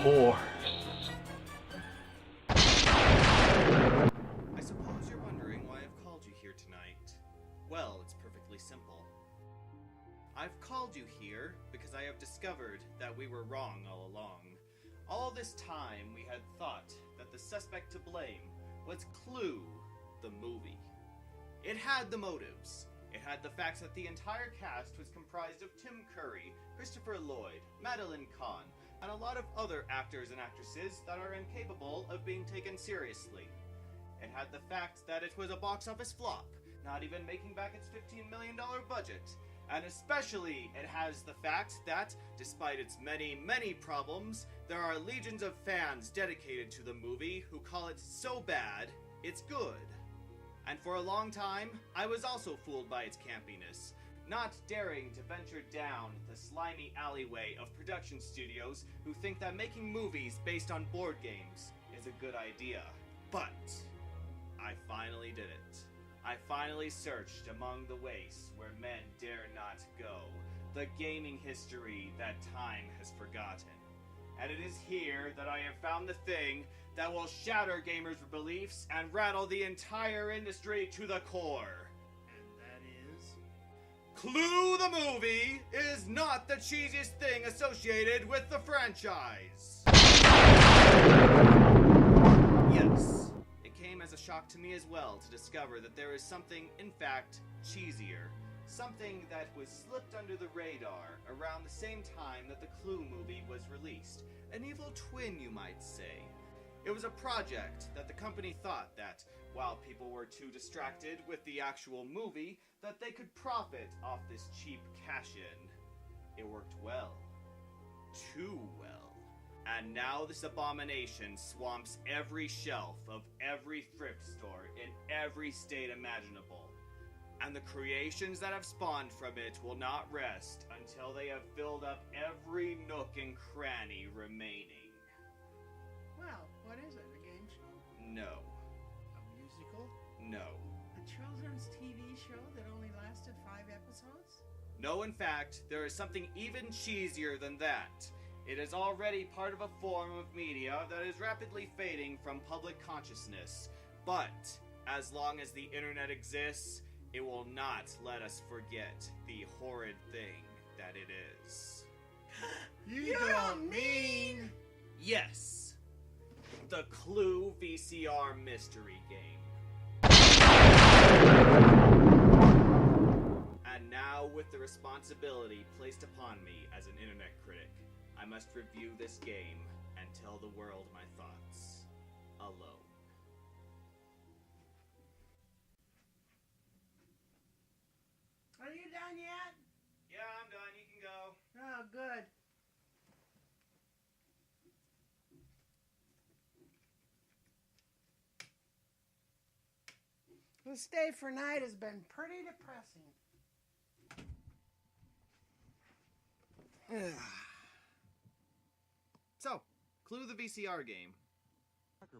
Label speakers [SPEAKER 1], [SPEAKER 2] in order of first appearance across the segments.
[SPEAKER 1] Course.
[SPEAKER 2] I suppose you're wondering why I've called you here tonight. Well, it's perfectly simple. I've called you here because I have discovered that we were wrong all along. All this time we had thought that the suspect to blame was Clue, the movie. It had the motives. It had the facts that the entire cast was comprised of Tim Curry, Christopher Lloyd, Madeline Kahn, and a lot of other actors and actresses that are incapable of being taken seriously. It had the fact that it was a box office flop, not even making back its $15 million budget. And especially it has the fact that, despite its many, many problems, there are legions of fans dedicated to the movie who call it so bad, it's good. And for a long time, I was also fooled by its campiness, not daring to venture down the slimy alleyway of production studios who think that making movies based on board games is a good idea. But I finally did it. I finally searched among the wastes where men dare not go, the gaming history that time has forgotten. And it is here that I have found the thing that will shatter gamers' beliefs and rattle the entire industry to the core. Clue the movie is not the cheesiest thing associated with the franchise. Yes, it came as a shock to me as well to discover that there is something, in fact, cheesier. Something that was slipped under the radar around the same time that the Clue movie was released. An evil twin, you might say. It was a project that the company thought that, while people were too distracted with the actual movie, that they could profit off this cheap cash-in. It worked well. Too well. And now this abomination swamps every shelf of every thrift store in every state imaginable. And the creations that have spawned from it will not rest until they have filled up every nook and cranny remaining.
[SPEAKER 3] Well, what is it? A game show?
[SPEAKER 2] No.
[SPEAKER 3] A musical?
[SPEAKER 2] No.
[SPEAKER 3] A children's TV show that only lasted 5 episodes?
[SPEAKER 2] No, in fact, there is something even cheesier than that. It is already part of a form of media that is rapidly fading from public consciousness. But, as long as the internet exists, it will not let us forget the horrid thing that it is.
[SPEAKER 3] You don't mean...
[SPEAKER 2] Yes! The Clue VCR mystery game. And now, with the responsibility placed upon me as an internet critic, I must review this game and tell the world my thoughts. Alone.
[SPEAKER 3] Are you done yet?
[SPEAKER 2] Yeah, I'm done. You can go.
[SPEAKER 3] Oh, good. This day for night has been pretty depressing.
[SPEAKER 2] So, Clue the VCR game.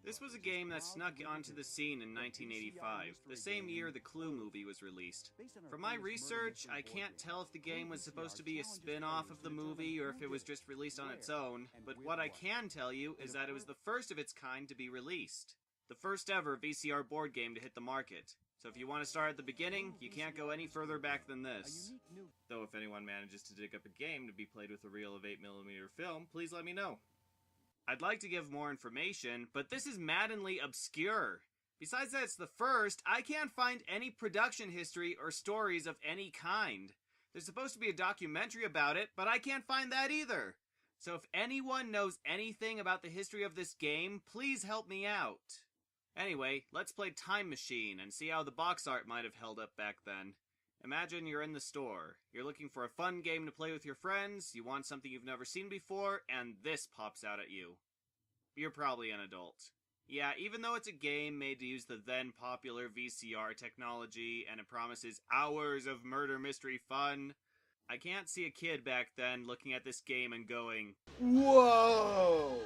[SPEAKER 2] This was a game that snuck onto the scene in 1985, the same year the Clue movie was released. From my research, I can't tell if the game was supposed to be a spin-off of the movie or if it was just released on its own, but what I can tell you is that it was the first of its kind to be released. The first ever VCR board game to hit the market. So if you want to start at the beginning, you can't go any further back than this. Though if anyone manages to dig up a game to be played with a reel of 8mm film, please let me know. I'd like to give more information, but this is maddeningly obscure. Besides that it's the first, I can't find any production history or stories of any kind. There's supposed to be a documentary about it, but I can't find that either. So if anyone knows anything about the history of this game, please help me out. Anyway, let's play Time Machine and see how the box art might have held up back then. Imagine you're in the store. You're looking for a fun game to play with your friends, you want something you've never seen before, and this pops out at you. You're probably an adult. Yeah, even though it's a game made to use the then popular VCR technology and it promises hours of murder mystery fun, I can't see a kid back then looking at this game and going,
[SPEAKER 1] "Whoa!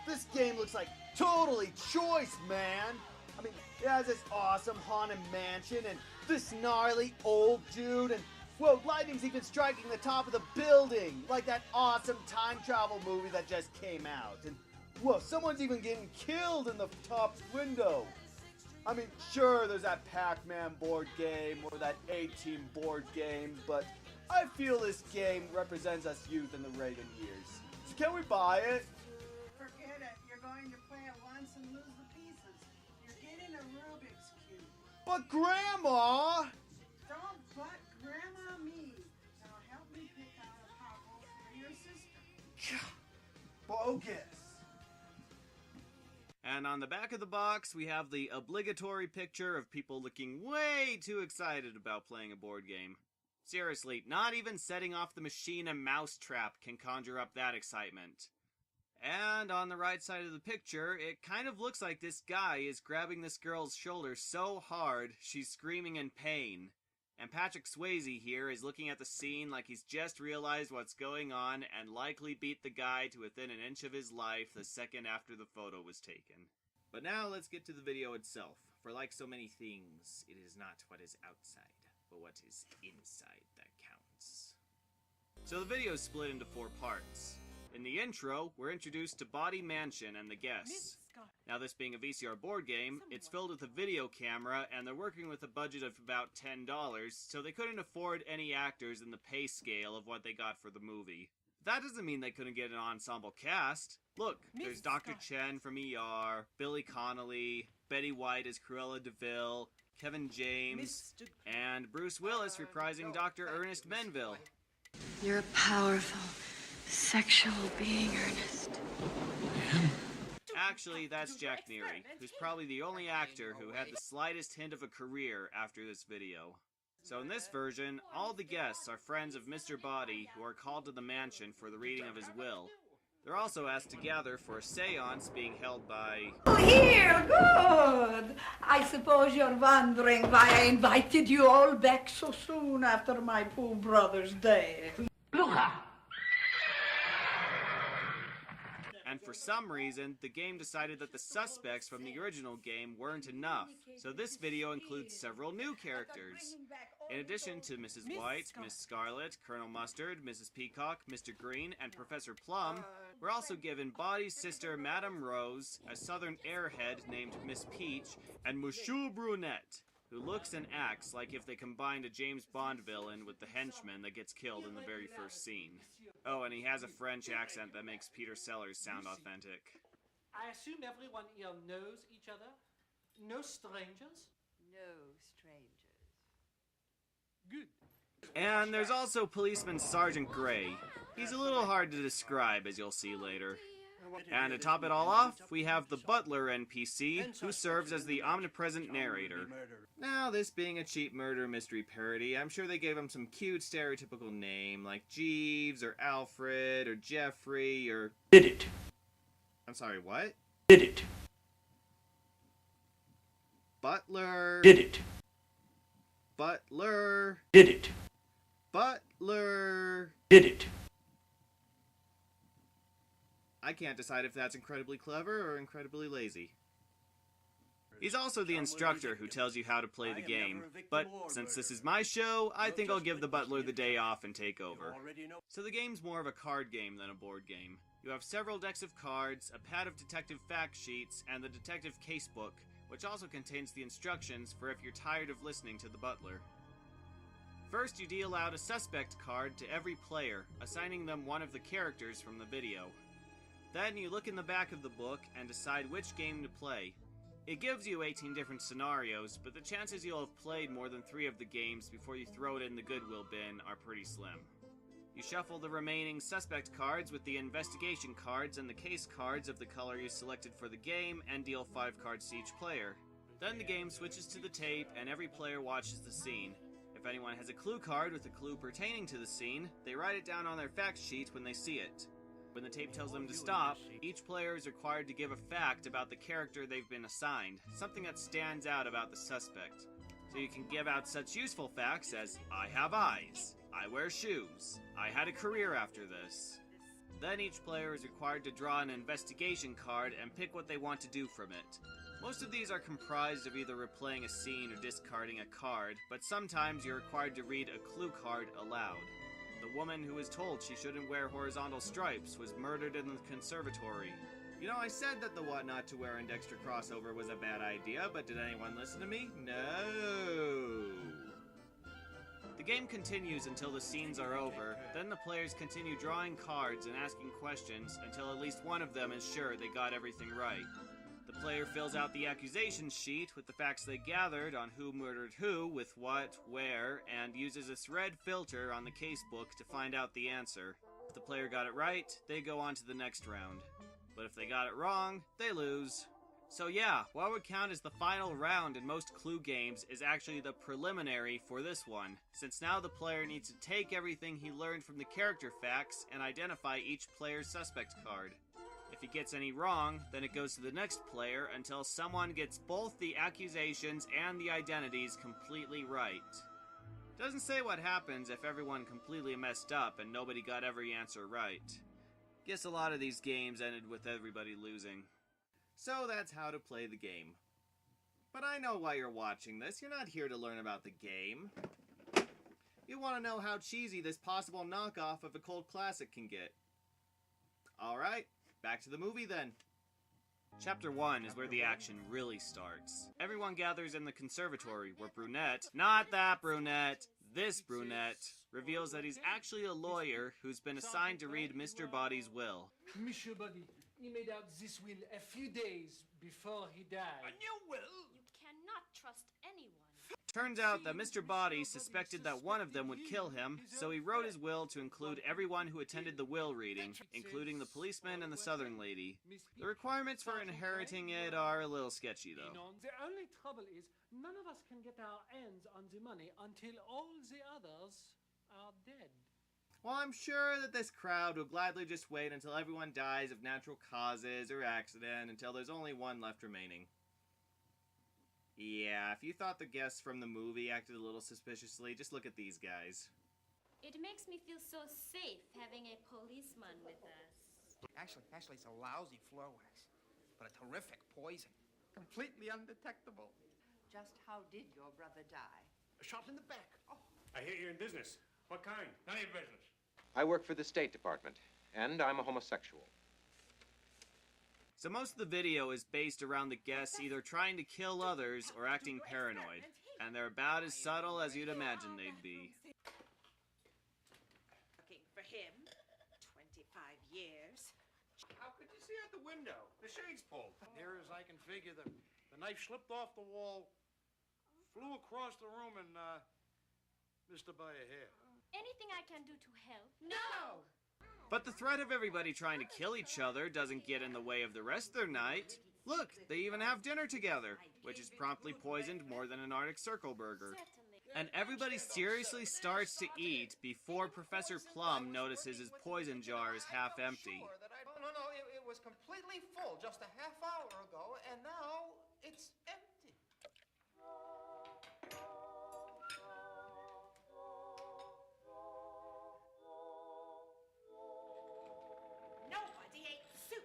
[SPEAKER 1] This game looks like totally choice, man! I mean, it has this awesome haunted mansion and this gnarly old dude and, whoa, lightning's even striking the top of the building, like that awesome time travel movie that just came out. And, whoa, someone's even getting killed in the top window. I mean, sure, there's that Pac-Man board game or that A-Team board game, but I feel this game represents us youth in the Reagan years. So can we buy it?
[SPEAKER 3] Forget it. You're going to play it once and lose the pieces. You're getting a Rubik's Cube.
[SPEAKER 1] But Grandma!
[SPEAKER 3] Don't butt Grandma me. Now help me pick out a popple for your sister.
[SPEAKER 1] Bogus.
[SPEAKER 2] And on the back of the box, we have the obligatory picture of people looking way too excited about playing a board game. Seriously, not even setting off the machine and mousetrap can conjure up that excitement. And on the right side of the picture, it kind of looks like this guy is grabbing this girl's shoulder so hard, she's screaming in pain. And Patrick Swayze here is looking at the scene like he's just realized what's going on and likely beat the guy to within an inch of his life the second after the photo was taken. But now let's get to the video itself, for like so many things, it is not what is outside, but what is inside that counts. So the video is split into 4 parts. In the intro, we're introduced to Body Mansion and the guests. Now this being a VCR board game, it's filled with a video camera and they're working with a budget of about $10, so they couldn't afford any actors in the pay scale of what they got for the movie. That doesn't mean they couldn't get an ensemble cast. Look, there's Dr. Chen from ER, Billy Connolly, Betty White as Cruella DeVille, Kevin James, and Bruce Willis reprising Dr. Ernest Menville.
[SPEAKER 4] You're a powerful, sexual being, Ernest.
[SPEAKER 2] Actually, that's Jack Neary, who's probably the only actor who had the slightest hint of a career after this video. So in this version, all the guests are friends of Mr. Body who are called to the mansion for the reading of his will. They're also asked to gather for a seance being held by...
[SPEAKER 5] Oh, here, good! I suppose you're wondering why I invited you all back so soon after my poor brother's death.
[SPEAKER 2] And for some reason, the game decided that the suspects from the original game weren't enough, so this video includes several new characters. In addition to Mrs. White, Miss Scarlet, Colonel Mustard, Mrs. Peacock, Mr. Green, and Professor Plum, we're also given Body's sister Madame Rose, a southern airhead named Miss Peach, and Monsieur Brunette, who looks and acts like if they combined a James Bond villain with the henchman that gets killed in the very first scene. Oh, and he has a French accent that makes Peter Sellers sound authentic.
[SPEAKER 6] I assume everyone here knows each other? No strangers?
[SPEAKER 4] No strangers.
[SPEAKER 6] Good.
[SPEAKER 2] And there's also Policeman Sergeant Gray. He's a little hard to describe, as you'll see later. And to top it all off, we have the Butler NPC, who serves as the omnipresent narrator. Now, this being a cheap murder mystery parody, I'm sure they gave him some cute stereotypical name, like Jeeves, or Alfred, or Jeffrey, or...
[SPEAKER 7] Did it.
[SPEAKER 2] I'm sorry, what?
[SPEAKER 7] Did it.
[SPEAKER 2] Butler...
[SPEAKER 7] Did it.
[SPEAKER 2] Butler...
[SPEAKER 7] Did it.
[SPEAKER 2] Butler...
[SPEAKER 7] Did it.
[SPEAKER 2] I can't decide if that's incredibly clever or incredibly lazy. He's also the instructor who tells you how to play the game, but since this is my show, I think I'll give the butler the day off and take over. So the game's more of a card game than a board game. You have several decks of cards, a pad of detective fact sheets, and the detective casebook, which also contains the instructions for if you're tired of listening to the butler. First, you deal out a suspect card to every player, assigning them one of the characters from the video. Then you look in the back of the book and decide which game to play. It gives you 18 different scenarios, but the chances you'll have played more than 3 of the games before you throw it in the Goodwill bin are pretty slim. You shuffle the remaining suspect cards with the investigation cards and the case cards of the color you selected for the game and deal 5 cards to each player. Then the game switches to the tape and every player watches the scene. If anyone has a clue card with a clue pertaining to the scene, they write it down on their fact sheet when they see it. When the tape tells them to stop, each player is required to give a fact about the character they've been assigned, something that stands out about the suspect. So you can give out such useful facts as, I have eyes, I wear shoes, I had a career after this. Then each player is required to draw an investigation card and pick what they want to do from it. Most of these are comprised of either replaying a scene or discarding a card, but sometimes you're required to read a clue card aloud. The woman who was told she shouldn't wear horizontal stripes was murdered in the conservatory. You know, I said that the What Not to Wear and Dexter crossover was a bad idea, but did anyone listen to me? No! The game continues until the scenes are over, then the players continue drawing cards and asking questions until at least one of them is sure they got everything right. The player fills out the accusation sheet with the facts they gathered on who murdered who, with what, where, and uses a thread filter on the casebook to find out the answer. If the player got it right, they go on to the next round. But if they got it wrong, they lose. So yeah, what would count as the final round in most clue games is actually the preliminary for this one, since now the player needs to take everything he learned from the character facts and identify each player's suspect card. If he gets any wrong, then it goes to the next player until someone gets both the accusations and the identities completely right. Doesn't say what happens if everyone completely messed up and nobody got every answer right. Guess a lot of these games ended with everybody losing. So that's how to play the game. But I know why you're watching this. You're not here to learn about the game. You want to know how cheesy this possible knockoff of a cult classic can get. Alright. Back to the movie then. Chapter 1 is where the action really starts. Everyone gathers in the conservatory where Brunette, not that brunette, this brunette, reveals that he's actually a lawyer who's been assigned to read Mr. Body's will.
[SPEAKER 6] Monsieur Body, he made out this will a few days before he died.
[SPEAKER 7] A new will?
[SPEAKER 8] You cannot trust anyone.
[SPEAKER 2] Turns out that Mr. Body suspected that one of them would kill him, so he wrote his will to include everyone who attended the will reading, including the policeman and the southern lady. The requirements for inheriting it are a little sketchy, though.
[SPEAKER 6] The only trouble is, none of us can get our hands on the money until all the others are dead.
[SPEAKER 2] Well, I'm sure that this crowd will gladly just wait until everyone dies of natural causes or accident until there's only one left remaining. Yeah, if you thought the guests from the movie acted a little suspiciously, just look at these guys.
[SPEAKER 8] It makes me feel so safe having a policeman with us.
[SPEAKER 7] Actually, it's a lousy floor wax, but a terrific poison. Completely undetectable.
[SPEAKER 4] Just how did your brother die?
[SPEAKER 7] A shot in the back. Oh.
[SPEAKER 9] I hear you're in business. What kind? None of your business.
[SPEAKER 10] I work for the State Department, and I'm a homosexual.
[SPEAKER 2] So most of the video is based around the guests either trying to kill others or acting paranoid, and they're about as subtle as you'd imagine they'd be.
[SPEAKER 4] Working for him, 25 years.
[SPEAKER 9] How could you see out the window? The shade's pulled. Near as I can figure, the knife slipped off the wall, flew across the room, and missed her by a hair.
[SPEAKER 8] Anything I can do to help? No!
[SPEAKER 2] But the threat of everybody trying to kill each other doesn't get in the way of the rest of their night. Look, they even have dinner together, which is promptly poisoned more than an Arctic Circle burger.
[SPEAKER 8] Certainly.
[SPEAKER 2] And everybody seriously starts to eat before Professor Plum notices his poison jar is half empty.
[SPEAKER 7] No, it was completely full just a half hour ago, and now it's empty.
[SPEAKER 4] Nobody ate soup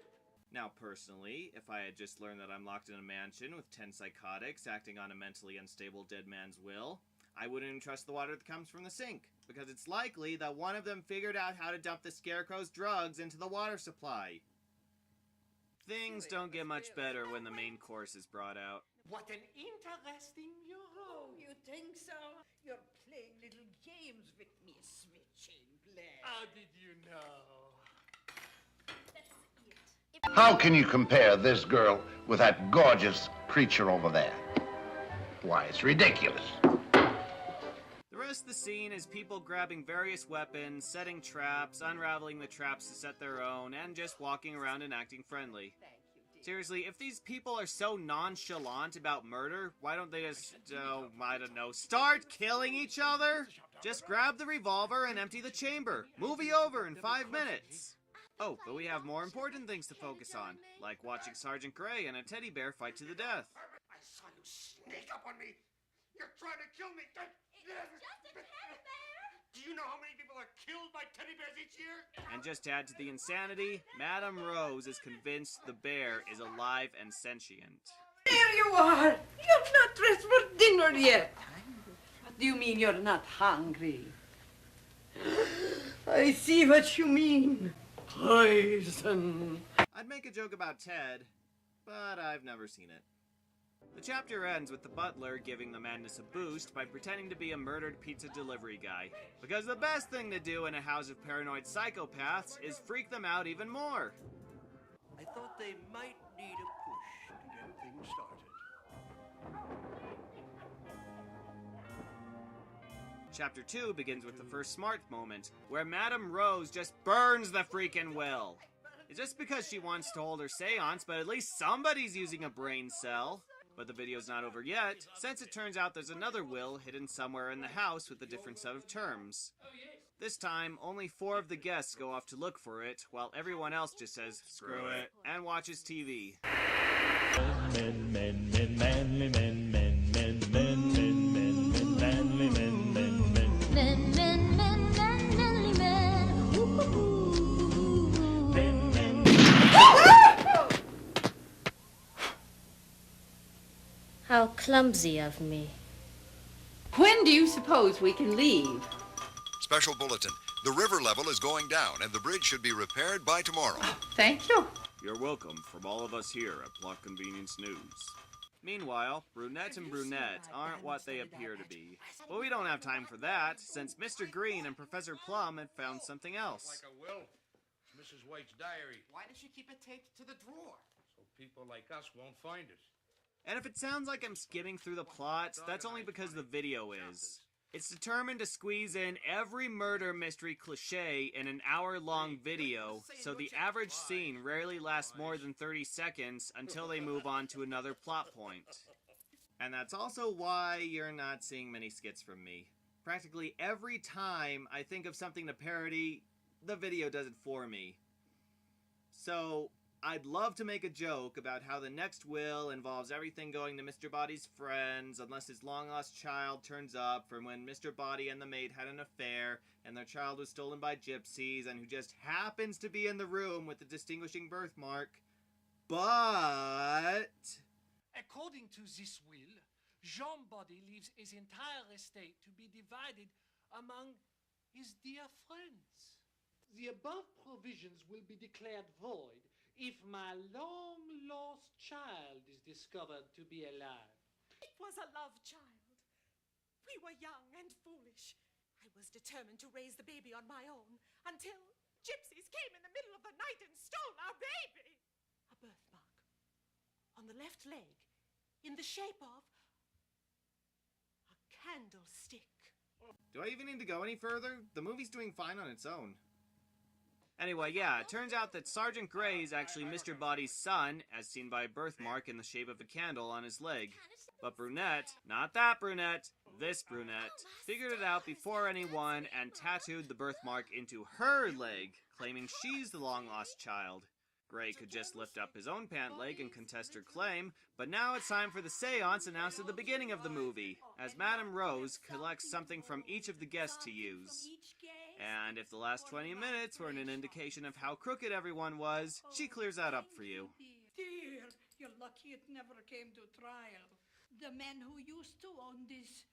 [SPEAKER 2] Now, personally, if I had just learned that I'm locked in a mansion with 10 psychotics acting on a mentally unstable dead man's will, I wouldn't even trust the water that comes from the sink, because it's likely that one of them figured out how to dump the scarecrow's drugs into the water supply. Things don't get much better when the main course is brought out.
[SPEAKER 6] What an interesting bureau.
[SPEAKER 5] Oh, you think so? You're playing little games with me, sweet Jane Blair.
[SPEAKER 6] How did you know?
[SPEAKER 11] How can you compare this girl with that gorgeous creature over there? Why, it's ridiculous.
[SPEAKER 2] The rest of the scene is people grabbing various weapons, setting traps, unraveling the traps to set their own, and just walking around and acting friendly. Seriously, if these people are so nonchalant about murder, why don't they just, I don't know, start killing each other? Just grab the revolver and empty the chamber. Movie over in 5 minutes. Oh, but we have more important things to focus on, like watching Sergeant Grey and a teddy bear fight to the death.
[SPEAKER 9] I saw you sneak up on me. You're trying to kill me.
[SPEAKER 8] It's just a teddy bear!
[SPEAKER 9] Do you know how many people are killed by teddy bears each year?
[SPEAKER 2] And just to add to the insanity, Madame Rose is convinced the bear is alive and sentient.
[SPEAKER 5] There you are! You're not dressed for dinner yet. What do you mean you're not hungry? I see what you mean. Poison.
[SPEAKER 2] I'd make a joke about Ted, but I've never seen it. The chapter ends with the butler giving the madness a boost by pretending to be a murdered pizza delivery guy. Because the best thing to do in a house of paranoid psychopaths is freak them out even more.
[SPEAKER 12] I thought they might need a push to get things started.
[SPEAKER 2] Chapter 2 begins with the first smart moment, where Madame Rose just burns the freaking will. It's just because she wants to hold her seance, but at least somebody's using a brain cell. But the video's not over yet, since it turns out there's another will hidden somewhere in the house with a different set of terms. This time, only 4 of the guests go off to look for it, while everyone else just says, screw it, and watches TV.
[SPEAKER 13] Men, men, men, manly men, men, men, men, men, men, men, manly men, men, men. Men, men, men, manly men. Men, men.
[SPEAKER 8] How clumsy of me.
[SPEAKER 5] When do you suppose we can leave?
[SPEAKER 14] Special bulletin. The river level is going down and the bridge should be repaired by tomorrow.
[SPEAKER 5] Thank you.
[SPEAKER 2] You're welcome from all of us here at Plot Convenience News. Meanwhile, Brunette and Brunette aren't what they appear to be. But we don't have time for that, since Mr. Green and Professor Plum have found something else.
[SPEAKER 9] Like a will. It's Mrs. White's diary.
[SPEAKER 7] Why does she keep it taped to the drawer?
[SPEAKER 9] So people like us won't find it.
[SPEAKER 2] And if it sounds like I'm skimming through the plot, that's only because the video is. It's determined to squeeze in every murder mystery cliché in an hour-long video, so the average scene rarely lasts more than 30 seconds until they move on to another plot point. And that's also why you're not seeing many skits from me. Practically every time I think of something to parody, the video does it for me. So, I'd love to make a joke about how the next will involves everything going to Mr. Body's friends unless his long-lost child turns up from when Mr. Body and the maid had an affair and their child was stolen by gypsies and who just happens to be in the room with the distinguishing birthmark. But...
[SPEAKER 6] According to this will, Jean Body leaves his entire estate to be divided among his dear friends. The above provisions will be declared void if my long-lost child is discovered to be alive.
[SPEAKER 4] It was a love child. We were young and foolish. I was determined to raise the baby on my own until gypsies came in the middle of the night and stole our baby. A birthmark on the left leg in the shape of a candlestick.
[SPEAKER 2] Do I even need to go any further? The movie's doing fine on its own. Anyway, yeah, it turns out that Sergeant Grey is actually Mr. Body's son, as seen by a birthmark in the shape of a candle on his leg. But Brunette, not that Brunette, this Brunette, figured it out before anyone and tattooed the birthmark into her leg, claiming she's the long-lost child. Grey could just lift up his own pant leg and contest her claim, but now it's time for the seance announced at the beginning of the movie, as Madame Rose collects something from each of the guests to use.
[SPEAKER 4] Each game?
[SPEAKER 2] And if the last 20 minutes weren't an indication of how crooked everyone was, she clears that up for you.
[SPEAKER 5] Dear, you're lucky it never came to trial. The man who used to own this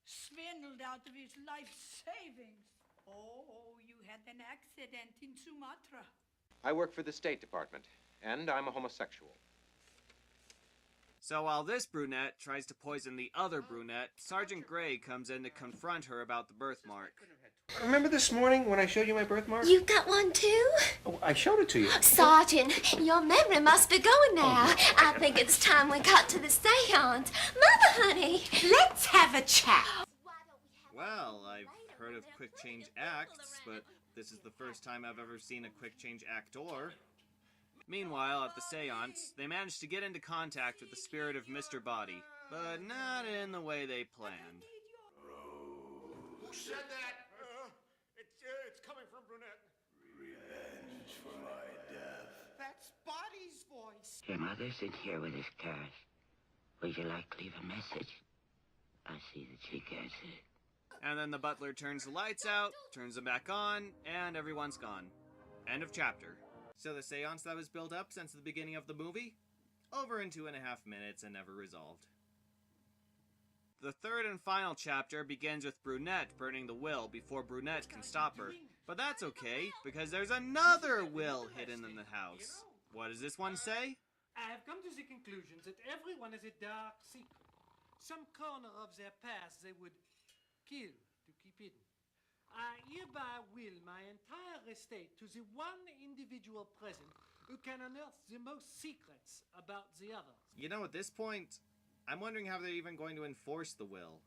[SPEAKER 5] swindled out of his life savings. Oh, you had an accident in Sumatra.
[SPEAKER 10] I work for the State Department, and I'm a homosexual.
[SPEAKER 2] So while this brunette tries to poison the other brunette, Sergeant Gray comes in to confront her about the birthmark.
[SPEAKER 7] Remember this morning when I showed you my birthmark?
[SPEAKER 15] You've got one too?
[SPEAKER 7] Oh, I showed it to you.
[SPEAKER 15] Sergeant, your memory must be going now. I think it's time we got to the seance. Mother, honey, let's have a chat.
[SPEAKER 2] Well, I've heard of quick change acts, but this is the first time I've ever seen a quick change actor. Meanwhile, at the seance, they managed to get into contact with the spirit of Mr. Body, but not in the way they planned.
[SPEAKER 9] Who said that? It's coming from Brunette.
[SPEAKER 16] Revenge for my death.
[SPEAKER 3] That's Body's voice.
[SPEAKER 17] Your mother's in here with his card. Would you like to leave a message? I see that she gets it.
[SPEAKER 2] And then the butler turns the lights out, turns them back on, and everyone's gone. End of chapter. So the seance that was built up since the beginning of the movie? Over in 2.5 minutes and never resolved. The third and final chapter begins with Brunette burning the will before Brunette can stop her. But that's okay, because there's another will hidden in the house. What does this one say?
[SPEAKER 6] I have come to the conclusion that everyone has a dark secret. Some corner of their past they would kill to keep hidden. I hereby will my entire estate to the one individual present who can unearth the most secrets about the others.
[SPEAKER 2] You know, at this point, I'm wondering how they're even going to enforce the will.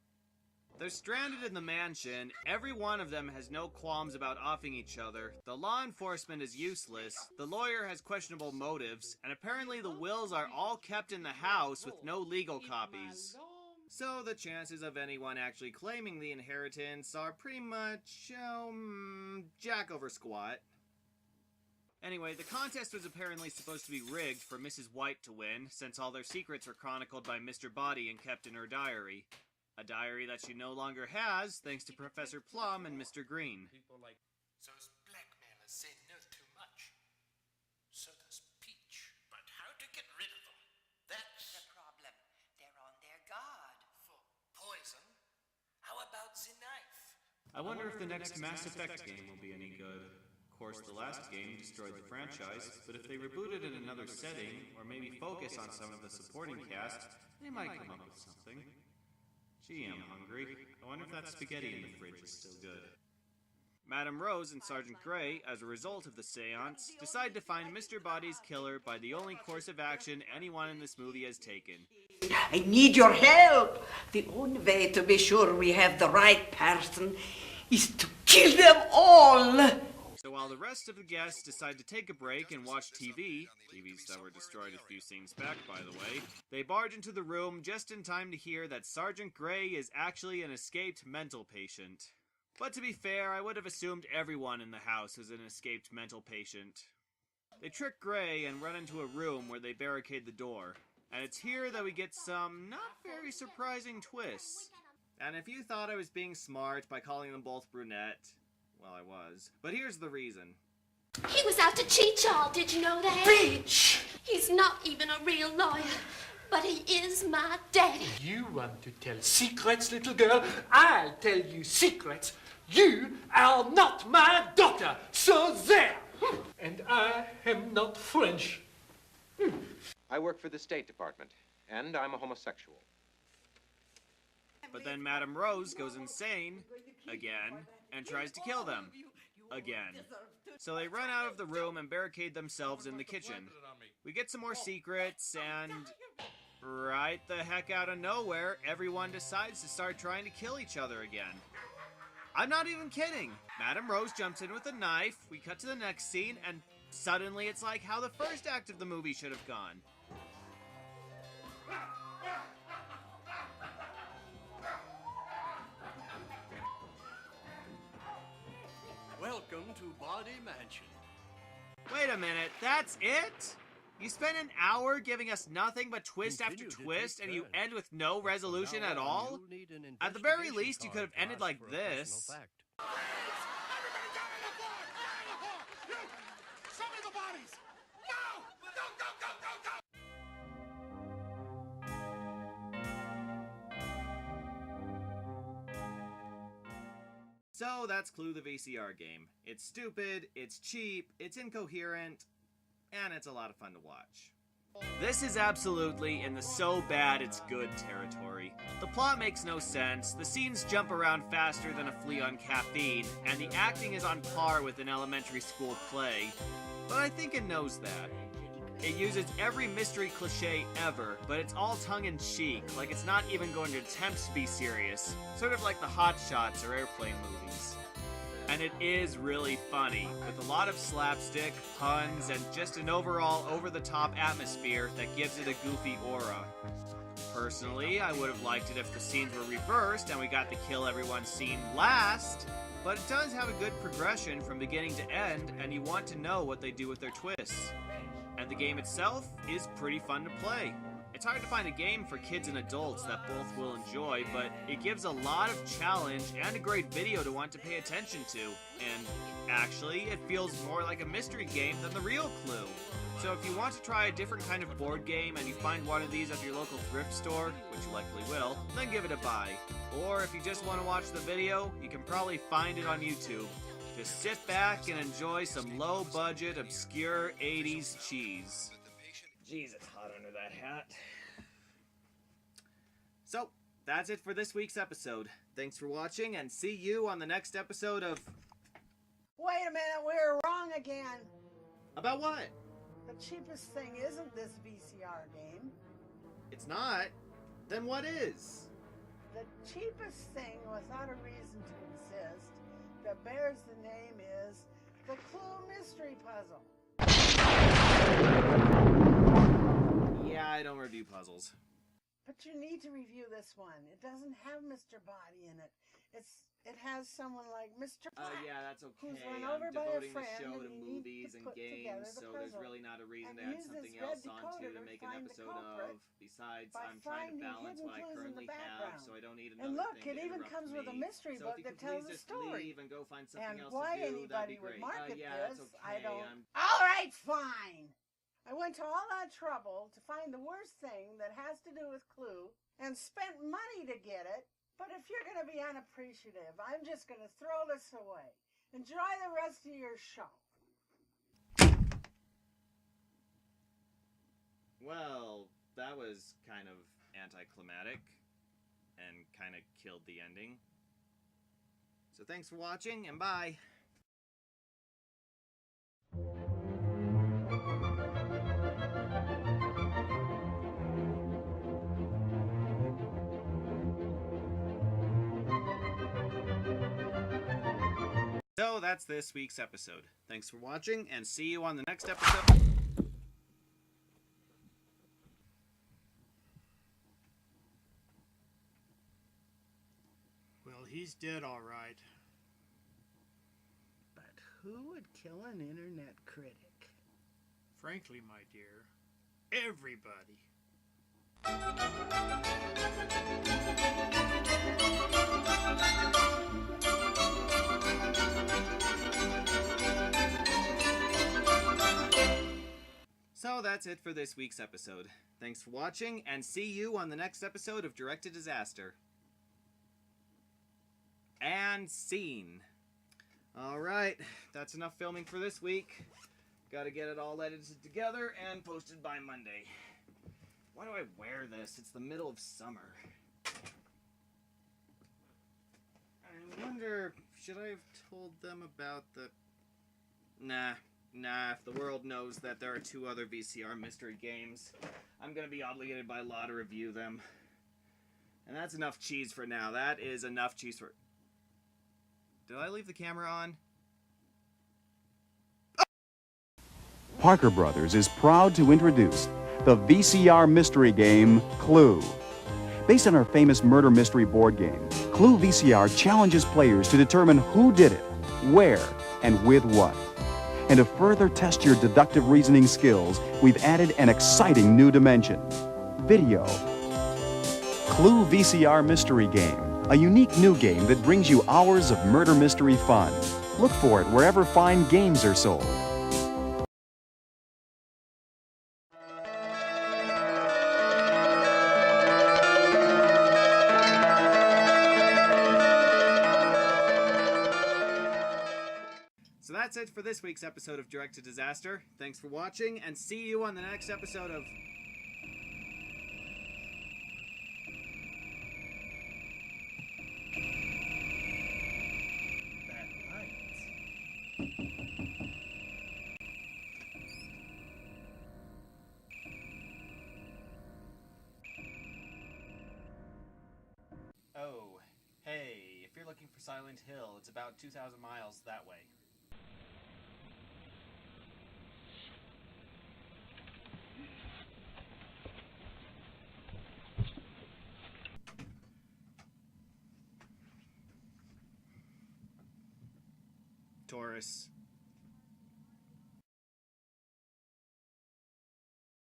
[SPEAKER 2] They're stranded in the mansion, every one of them has no qualms about offing each other, the law enforcement is useless, the lawyer has questionable motives, and apparently the wills are all kept in the house with no legal copies. So the chances of anyone actually claiming the inheritance are pretty much, jack over squat. Anyway, the contest was apparently supposed to be rigged for Mrs. White to win, since all their secrets were chronicled by Mr. Body and kept in her diary. A diary that she no longer has, thanks to Professor Plum and Mr. Green.
[SPEAKER 6] Those blackmailers say no too much. So does Peach.
[SPEAKER 7] But how to get rid of them? That's
[SPEAKER 3] the problem. They're on their guard.
[SPEAKER 6] For poison? How about the knife?
[SPEAKER 2] I wonder if the next Mass Effect game will be any good. Of course, the last game destroyed the franchise, but if they reboot it in another setting, or maybe focus on some of the supporting cast, they might come up with something. Gee, I'm hungry. I wonder if that spaghetti in the fridge is still good. Madame Rose and Sergeant Gray, as a result of the seance, decide to find Mr. Body's killer by the only course of action anyone in this movie has taken.
[SPEAKER 5] I need your help. The only way to be sure we have the right person is to kill them all.
[SPEAKER 2] So while the rest of the guests decide to take a break and watch TVs that were destroyed a few scenes back, by the way, they barge into the room just in time to hear that Sergeant Gray is actually an escaped mental patient. But to be fair, I would have assumed everyone in the house was an escaped mental patient. They trick Gray and run into a room where they barricade the door. And it's here that we get some not very surprising twists. And if you thought I was being smart by calling them both brunette, well, I was. But here's the reason.
[SPEAKER 15] He was out to cheat y'all, did you know that?
[SPEAKER 6] Peach!
[SPEAKER 15] He's not even a real lawyer, but he is my daddy.
[SPEAKER 6] You want to tell secrets, little girl? I'll tell you secrets. You are not my daughter, so there! And I am not French.
[SPEAKER 10] I work for the State Department, and I'm a homosexual.
[SPEAKER 2] But then Madame Rose goes insane, again, and tries to kill them, again. So they run out of the room and barricade themselves in the kitchen. We get some more secrets, and right the heck out of nowhere, everyone decides to start trying to kill each other again. I'm not even kidding. Madame Rose jumps in with a knife, we cut to the next scene, and suddenly it's like how the first act of the movie should have gone.
[SPEAKER 12] Welcome to Body Mansion.
[SPEAKER 2] Wait a minute, that's it? You spent an hour giving us nothing but twist after twist, and you end with no resolution at all? At the very least, you could have ended like this.
[SPEAKER 16] Everybody
[SPEAKER 9] bodies! No! Go, go, go, go, go!
[SPEAKER 2] So that's Clue the VCR game. It's stupid, it's cheap, it's incoherent, and it's a lot of fun to watch. This is absolutely in the so bad it's good territory. The plot makes no sense, the scenes jump around faster than a flea on caffeine, and the acting is on par with an elementary school play. But I think it knows that. It uses every mystery cliche ever, but it's all tongue-in-cheek, like it's not even going to attempt to be serious, sort of like the Hot Shots or Airplane movies. And it is really funny, with a lot of slapstick, puns, and just an overall over-the-top atmosphere that gives it a goofy aura. Personally, I would have liked it if the scenes were reversed and we got the kill everyone scene last, but it does have a good progression from beginning to end, and you want to know what they do with their twists. And the game itself is pretty fun to play. It's hard to find a game for kids and adults that both will enjoy, but it gives a lot of challenge and a great video to want to pay attention to. And actually, it feels more like a mystery game than the real Clue. So if you want to try a different kind of board game and you find one of these at your local thrift store, which you likely will, then give it a buy. Or if you just want to watch the video, you can probably find it on YouTube. Just sit back and enjoy some low-budget, obscure 80s cheese. Jeez, it's hot under that hat. So, that's it for this week's episode. Thanks for watching, and see you on the next episode of...
[SPEAKER 3] Wait a minute, we were wrong again.
[SPEAKER 2] About what?
[SPEAKER 3] The cheapest thing isn't this VCR game.
[SPEAKER 2] It's not? Then what is?
[SPEAKER 3] The cheapest thing without a reason to exist that bears the name is the Clue Mystery Puzzle.
[SPEAKER 2] Yeah, I don't review puzzles.
[SPEAKER 3] But you need to review this one. It doesn't have Mr. Body in it. It has someone like Mr. Black,
[SPEAKER 2] Yeah, that's okay.
[SPEAKER 3] who's run
[SPEAKER 2] I'm
[SPEAKER 3] over by a
[SPEAKER 2] devoting the
[SPEAKER 3] friend,
[SPEAKER 2] show
[SPEAKER 3] and
[SPEAKER 2] to
[SPEAKER 3] you need
[SPEAKER 2] movies
[SPEAKER 3] to
[SPEAKER 2] and
[SPEAKER 3] put together
[SPEAKER 2] games,
[SPEAKER 3] the
[SPEAKER 2] so there's
[SPEAKER 3] puzzle.
[SPEAKER 2] really not a reason to
[SPEAKER 3] And
[SPEAKER 2] add
[SPEAKER 3] use
[SPEAKER 2] something
[SPEAKER 3] this red
[SPEAKER 2] else onto
[SPEAKER 3] decoder
[SPEAKER 2] to
[SPEAKER 3] to
[SPEAKER 2] make an
[SPEAKER 3] find the
[SPEAKER 2] episode
[SPEAKER 3] culprit
[SPEAKER 2] of. Besides,
[SPEAKER 3] by
[SPEAKER 2] I'm trying to
[SPEAKER 3] finding
[SPEAKER 2] balance
[SPEAKER 3] hidden
[SPEAKER 2] what I
[SPEAKER 3] clues in
[SPEAKER 2] currently
[SPEAKER 3] the
[SPEAKER 2] have,
[SPEAKER 3] background.
[SPEAKER 2] so I don't need
[SPEAKER 3] And
[SPEAKER 2] another
[SPEAKER 3] look,
[SPEAKER 2] thing
[SPEAKER 3] it
[SPEAKER 2] to
[SPEAKER 3] even
[SPEAKER 2] interrupt
[SPEAKER 3] comes with a
[SPEAKER 2] me.
[SPEAKER 3] mystery
[SPEAKER 2] So
[SPEAKER 3] book
[SPEAKER 2] if you
[SPEAKER 3] that
[SPEAKER 2] could
[SPEAKER 3] tells
[SPEAKER 2] please
[SPEAKER 3] the
[SPEAKER 2] just
[SPEAKER 3] story.
[SPEAKER 2] leave and go find something
[SPEAKER 3] And
[SPEAKER 2] else
[SPEAKER 3] why
[SPEAKER 2] to do, that'd
[SPEAKER 3] anybody
[SPEAKER 2] be
[SPEAKER 3] would
[SPEAKER 2] great.
[SPEAKER 3] market
[SPEAKER 2] Yeah,
[SPEAKER 3] this,
[SPEAKER 2] that's okay.
[SPEAKER 3] I don't... All right, fine. I went to all that trouble to find the worst thing that has to do with Clue and spent money to get it. But if you're going to be unappreciative, I'm just going to throw this away. Enjoy the rest of your show.
[SPEAKER 2] Well, that was kind of anticlimactic and kind of killed the ending. So thanks for watching, and bye! So that's this week's episode. Thanks for watching, and see you on the next episode.
[SPEAKER 18] Well, he's dead, all right.
[SPEAKER 3] But who would kill an internet critic?
[SPEAKER 18] Frankly, my dear, everybody.
[SPEAKER 2] So that's it for this week's episode. Thanks for watching, and see you on the next episode of Direct to Disaster. And scene. Alright, that's enough filming for this week. Gotta get it all edited together and posted by Monday. Why do I wear this? It's the middle of summer. I wonder, should I have told them about the... Nah, if the world knows that there are 2 other VCR mystery games, I'm gonna be obligated by law to review them. And that's enough cheese for now. That is enough cheese for... Did I leave the camera on?
[SPEAKER 19] Parker Brothers is proud to introduce the VCR mystery game, Clue. Based on our famous murder mystery board game, Clue VCR challenges players to determine who did it, where, and with what. And to further test your deductive reasoning skills, we've added an exciting new dimension: video. Clue VCR mystery game, a unique new game that brings you hours of murder mystery fun. Look for it wherever fine games are sold.
[SPEAKER 2] that's it for this week's episode of Direct to Disaster. Thanks for watching, and see you on the next episode of... Oh, hey, if you're looking for Silent Hill, it's about 2,000 miles that way. Taurus.